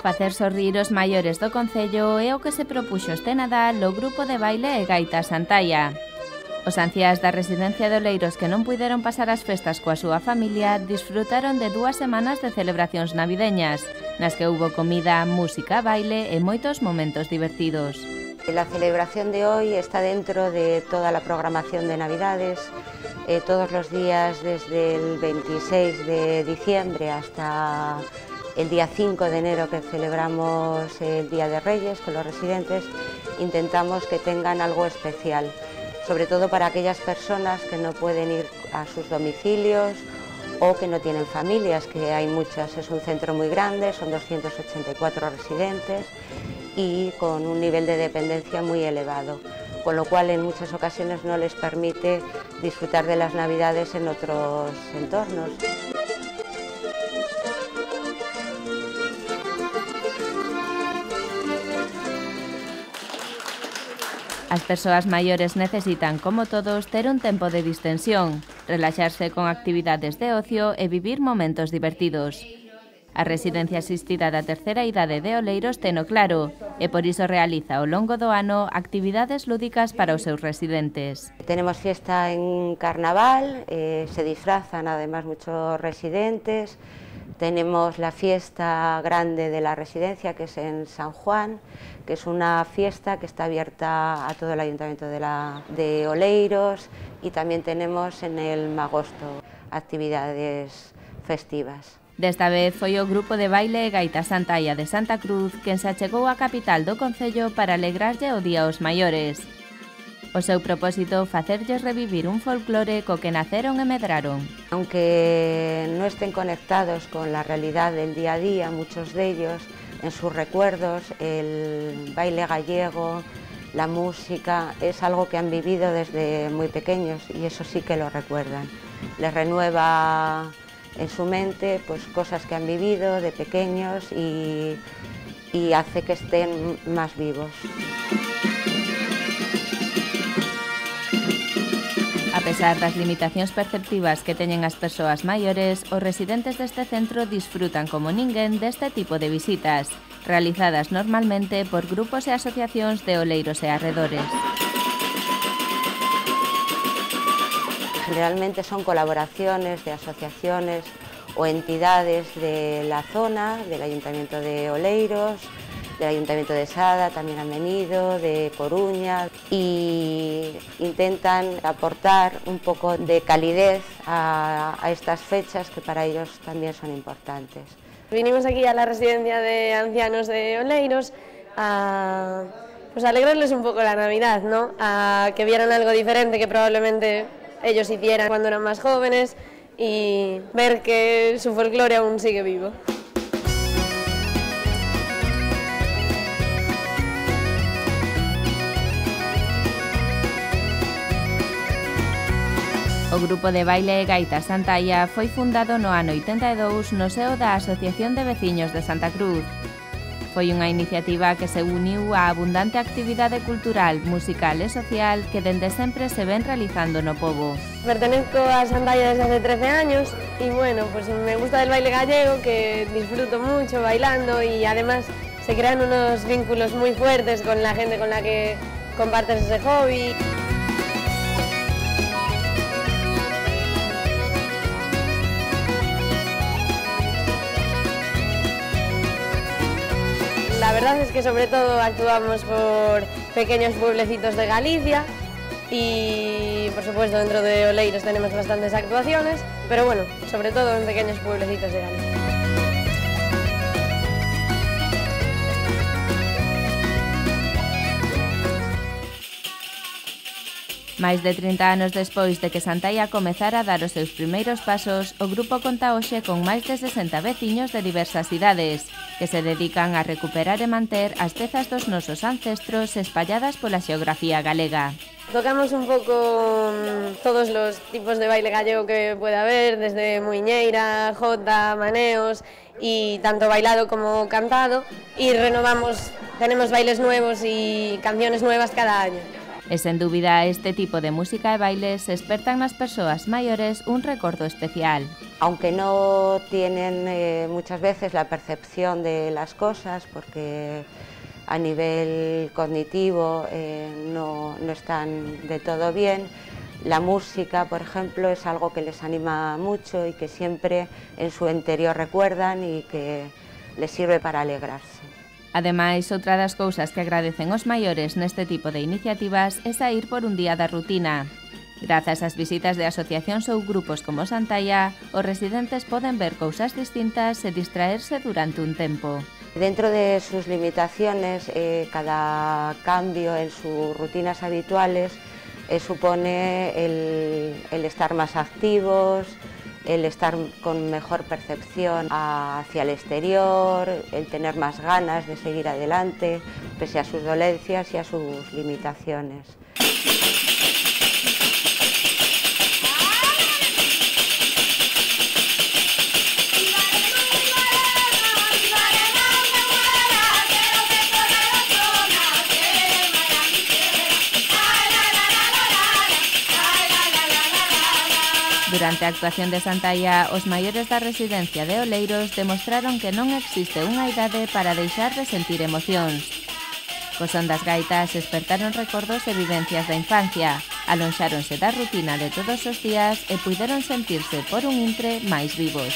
Facer sorrir os maiores do concello é o que se propuxo este Nadal o grupo de baile e gaita Santaia. Os anciás da residencia de Oleiros que non puideron pasar as festas coa súa familia disfrutaron de 2 semanas de celebracións navideñas, nas que houbo comida, música, baile e moitos momentos divertidos. La celebración de hoy está dentro de toda la programación de Navidades, todos los días desde el 26 de diciembre hasta el día 5 de enero que celebramos el Día de Reyes con los residentes, intentamos que tengan algo especial, sobre todo para aquellas personas que no pueden ir a sus domicilios o que no tienen familias, que hay muchas, es un centro muy grande, son 284 residentes y con un nivel de dependencia muy elevado, con lo cual en muchas ocasiones no les permite disfrutar de las Navidades en otros entornos. As persoas maiores necesitan, como todos, ter un tempo de distensión, relaxarse con actividades de ocio e vivir momentos divertidos. A residencia asistida da terceira idade de Oleiros teno claro e por iso realiza ao longo do ano actividades lúdicas para os seus residentes. Tenemos fiesta en carnaval, se disfrazan además muchos residentes. Tenemos la fiesta grande de la residencia, que es en San Juan, que es una fiesta que está abierta a todo el ayuntamiento de Oleiros, y también tenemos en el Magosto actividades festivas. Desta vez foi o grupo de baile e gaita Santaia de Santa Cruz quen se achegou á capital do concello para alegrarlle o día aos maiores. O seu propósito, facerlles revivir un folclore co que naceron e medraron. Aunque no estén conectados con la realidad del día a día, muchos de ellos, en sus recuerdos, el baile gallego, la música, es algo que han vivido desde muy pequeños y eso sí que lo recuerdan. Les renueva en su mente pues cosas que han vivido de pequeños y hace que estén más vivos. A pesar das limitacións perceptivas que teñen as persoas maiores, os residentes deste centro disfrutan como ninguén deste tipo de visitas, realizadas normalmente por grupos e asociacións de Oleiros e arredores. Generalmente son colaboraciones de asociaciones o entidades de la zona, del Ayuntamiento de Oleiros, del Ayuntamiento de Sada, también han venido, de Coruña, y intentan aportar un poco de calidez a estas fechas que para ellos también son importantes. Vinimos aquí a la residencia de ancianos de Oleiros a alegrarles un poco la Navidad, ¿no? A que vieran algo diferente que probablemente ellos hicieran cuando eran más jóvenes y ver que su folclore aún sigue vivo. O grupo de baile e gaita Santaia foi fundado no ano 82 no seo da Asociación de Veciños de Santa Cruz. Foi unha iniciativa que se uniu á abundante actividade cultural, musical e social que dende sempre se ven realizando no pobo. Pertenezco a Santaia desde hace 13 años y bueno, pues me gusta el baile gallego, que disfruto mucho bailando y además se crean unos vínculos muy fuertes con la gente con la que compartes ese hobby. La verdad es que sobre todo actuamos por pequeños pueblecitos de Galicia y por supuesto dentro de Oleiros tenemos bastantes actuaciones, pero bueno, sobre todo en pequeños pueblecitos de Galicia. Mais de 30 anos despois de que Santaia comezara a dar os seus primeiros pasos, o grupo conta hoxe con máis de 60 veciños de diversas idades, que se dedican a recuperar e manter as pezas dos nosos ancestros espalladas pola xeografía galega. Tocamos un pouco todos los tipos de baile gallego que puede haber, desde muiñeira, jota, maneos, y tanto bailado como cantado, y renovamos, tenemos bailes nuevos y canciones nuevas cada año. E sen dúbida, este tipo de música e bailes despertan nas persoas maiores un recordo especial. Aunque no tienen muchas veces la percepción de las cosas, porque a nivel cognitivo no están de todo bien, la música, por ejemplo, es algo que les anima mucho y que siempre en su interior recuerdan y que les sirve para alegrarse. Ademais, outra das cousas que agradecen os maiores neste tipo de iniciativas é saír por un día da rutina. Grazas ás visitas de asociacións ou grupos como Santalla, os residentes poden ver cousas distintas e distraerse durante un tempo. Dentro de sus limitaciones, cada cambio en sus rutinas habituales supone el estar más activos, el estar con mejor percepción hacia el exterior, el tener más ganas de seguir adelante, pese a sus dolencias y a sus limitaciones. Durante a actuación de Santalla, os maiores da residencia de Oleiros demostraron que non existe unha idade para deixar de sentir emocións. Co son das gaitas despertaron recordos e vivencias da infancia, alonxáronse da rutina de todos os días e puideron sentirse por un intre máis vivos.